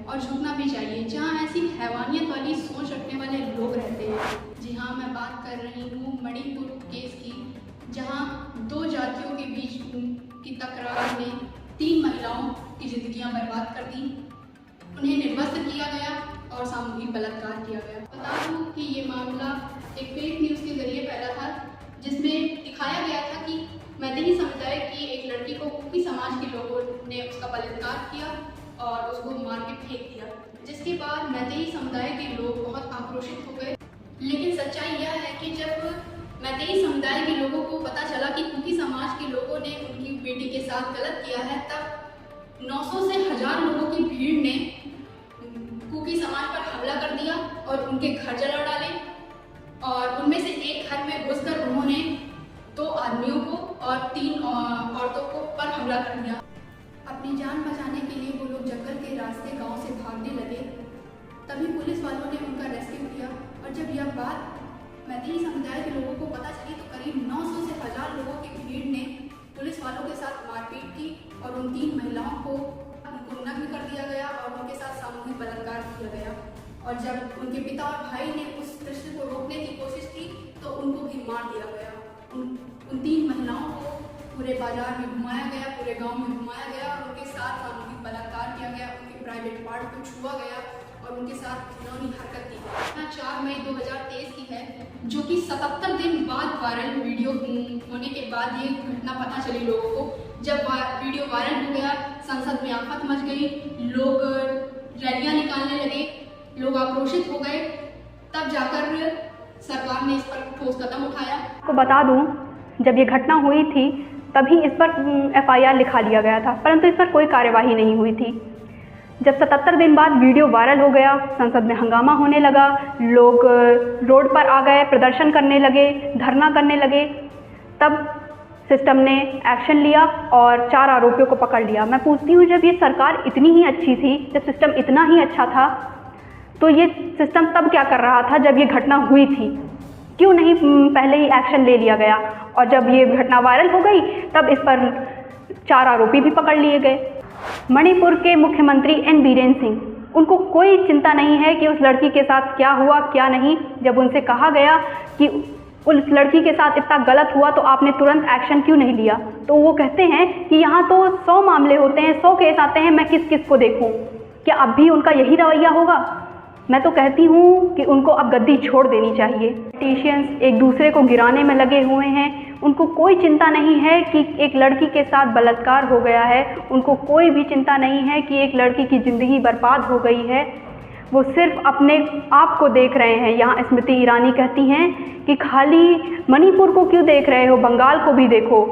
और झुकना भी चाहिए जहाँ ऐसी हैवानियत वाली सोच रखने वाले लोग रहते हैं। जी हाँ, मैं बात कर रही हूँ मणिपुर केस की, जहाँ दो जातियों के बीच की तकरार ने 3 महिलाओं की जिंदगियां बर्बाद कर दी। उन्हें निर्वस्त्र किया गया और सामूहिक बलात्कार किया गया। बता दूं कि ये मामला एक फेक न्यूज़ के जरिए फैला था, जिसमें दिखाया गया था कि मैतेई समुदाय की एक लड़की को कुकी समाज के लोगों ने उसका बलात्कार किया और उसको मार के फेंक दिया, जिसके बाद मैतेई समुदाय के लोग बहुत आक्रोशित हो गए। लेकिन सच्चाई यह है कि जब मैतेई समुदाय के लोगों को पता चला कि कुकी समाज के लोगों ने उनकी बेटी के साथ गलत किया है, तब 900 से 1000 लोगों की भीड़ ने कुकी समाज पर हमला कर दिया और उनके घर जला डाले। और उनमें से एक घर में घुसकर उन्होंने 2 आदमियों को और 3 औरतों को पर हमला कर दिया। अपनी जान बचाने के लिए वो लोग जंगल के रास्ते गांव से भागने लगे। तभी पुलिस वालों ने उनका रेस्क्यू किया। और जब यह बात मैतेई समुदाय के लोगों को पता चली तो करीब 900 से 1000 लोगों की भीड़ ने पुलिस वालों के साथ मारपीट की और उन 3 महिलाओं को नग्न कर दिया गया और उनके साथ सामूहिक बलात्कार किया गया। और जब उनके पिता और भाई ने उस दृश्य को रोकने की कोशिश की तो उनको भी मार दिया गया। उन 3 महिलाओं को पूरे बाजार में घुमाया गया, पूरे गांव में घुमाया गया और उनके साथ सामूहिक बलात्कार किया गया। उनके प्राइवेट पार्ट को छुआ गया और उनके साथ घिनौनी हरकत की गई। 4 मई 2023 की है, जो कि 77 दिन बाद वायरल वीडियो होने के बाद ये घटना पता चली लोगों को। जब वीडियो वायरल हो गया, संसद में आफत मच गई, लोग रैलियां निकालने लगे, लोग आक्रोशित हो गए। तब जाकर सरकार ने इस पर ठोस कदम उठाया। आपको बता दूं, जब ये घटना हुई थी तभी इस पर FIR लिखा लिया गया था, परंतु इस पर कोई कार्यवाही नहीं हुई थी। जब 77 दिन बाद वीडियो वायरल हो गया, संसद में हंगामा होने लगा, लोग रोड पर आ गए, प्रदर्शन करने लगे, धरना करने लगे, तब सिस्टम ने एक्शन लिया और 4 आरोपियों को पकड़ लिया। मैं पूछती हूँ, जब ये सरकार इतनी ही अच्छी थी, जब सिस्टम इतना ही अच्छा था, तो ये सिस्टम तब क्या कर रहा था जब ये घटना हुई थी? क्यों नहीं पहले ही एक्शन ले लिया गया? और जब ये घटना वायरल हो गई तब इस पर 4 आरोपी भी पकड़ लिए गए। मणिपुर के मुख्यमंत्री N बीरेन सिंह, उनको कोई चिंता नहीं है कि उस लड़की के साथ क्या हुआ क्या नहीं। जब उनसे कहा गया कि उस लड़की के साथ इतना गलत हुआ तो आपने तुरंत एक्शन क्यों नहीं लिया, तो वो कहते हैं कि यहाँ तो 100 मामले होते हैं, 100 केस आते हैं, मैं किस किस को देखूँ? क्या अब भी उनका यही रवैया होगा? मैं तो कहती हूँ कि उनको अब गद्दी छोड़ देनी चाहिए। पॉलिटिशियंस एक दूसरे को गिराने में लगे हुए हैं, उनको कोई चिंता नहीं है कि एक लड़की के साथ बलात्कार हो गया है, उनको कोई भी चिंता नहीं है कि एक लड़की की ज़िंदगी बर्बाद हो गई है। वो सिर्फ अपने आप को देख रहे हैं। यहाँ स्मृति ईरानी कहती हैं कि खाली मणिपुर को क्यों देख रहे हो, बंगाल को भी देखो।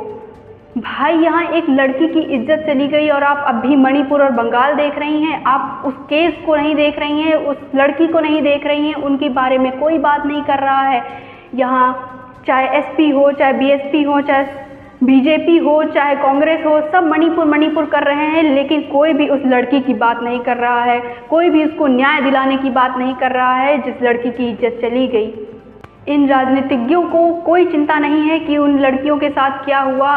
भाई, यहाँ एक लड़की की इज्जत चली गई और आप अब भी मणिपुर और बंगाल देख रही हैं। आप उस केस को नहीं देख रही हैं, उस लड़की को नहीं देख रही हैं, उनके बारे में कोई बात नहीं कर रहा है। यहाँ चाहे SP हो, चाहे BSP हो, चाहे BJP हो, चाहे कांग्रेस हो, सब मणिपुर मणिपुर कर रहे हैं, लेकिन कोई भी उस लड़की की बात नहीं कर रहा है, कोई भी उसको न्याय दिलाने की बात नहीं कर रहा है जिस लड़की की इज्जत चली गई। इन राजनीतिज्ञों को कोई चिंता नहीं है कि उन लड़कियों के साथ क्या हुआ,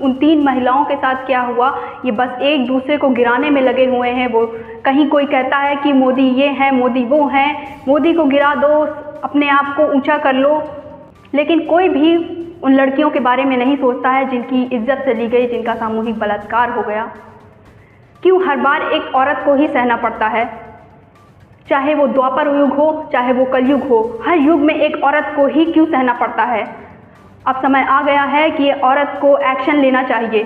उन 3 महिलाओं के साथ क्या हुआ। ये बस एक दूसरे को गिराने में लगे हुए हैं। वो कहीं कोई कहता है कि मोदी ये है, मोदी वो है, मोदी को गिरा दो, अपने आप को ऊंचा कर लो, लेकिन कोई भी उन लड़कियों के बारे में नहीं सोचता है जिनकी इज्जत चली गई, जिनका सामूहिक बलात्कार हो गया। क्यों हर बार एक औरत को ही सहना पड़ता है? चाहे वो द्वापर युग हो, चाहे वो कलयुग हो, हर युग में एक औरत को ही क्यों सहना पड़ता है? अब समय आ गया है कि औरत को एक्शन लेना चाहिए।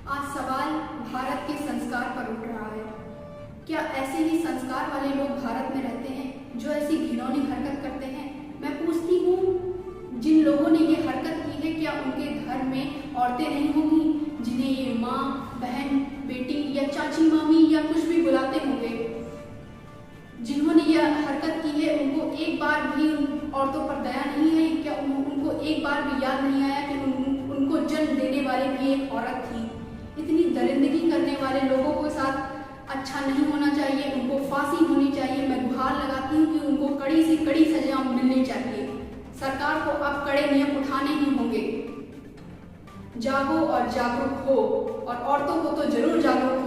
आज सवाल भारत के संस्कार पर उठ रहा है। क्या ऐसे ही संस्कार वाले लोग भारत में रहते हैं जो ऐसी घिनौनी हरकत करते हैं? मैं पूछती हूँ, जिन लोगों ने ये हरकत की है, क्या उनके घर में औरतें नहीं होंगी जिन्हें ये माँ, बहन, बेटी या चाची, मामी या कुछ भी बुलाते होंगे? जिन्होंने यह हरकत की है, उनको एक बार भी उन औरतों पर दया नहीं है? क्या उनको एक बार भी याद नहीं आया कि उनको जन्म देने वाली भी एक औरत थी? इतनी दरिंदगी करने वाले लोगों के साथ अच्छा नहीं होना चाहिए, उनको फांसी होनी चाहिए। मैं गुहार लगाती हूँ कि उनको कड़ी से कड़ी सजा मिलनी चाहिए। सरकार को अब कड़े नियम उठाने ही होंगे। जागो और जागरूक हो, और औरतों को तो जरूर जागरूक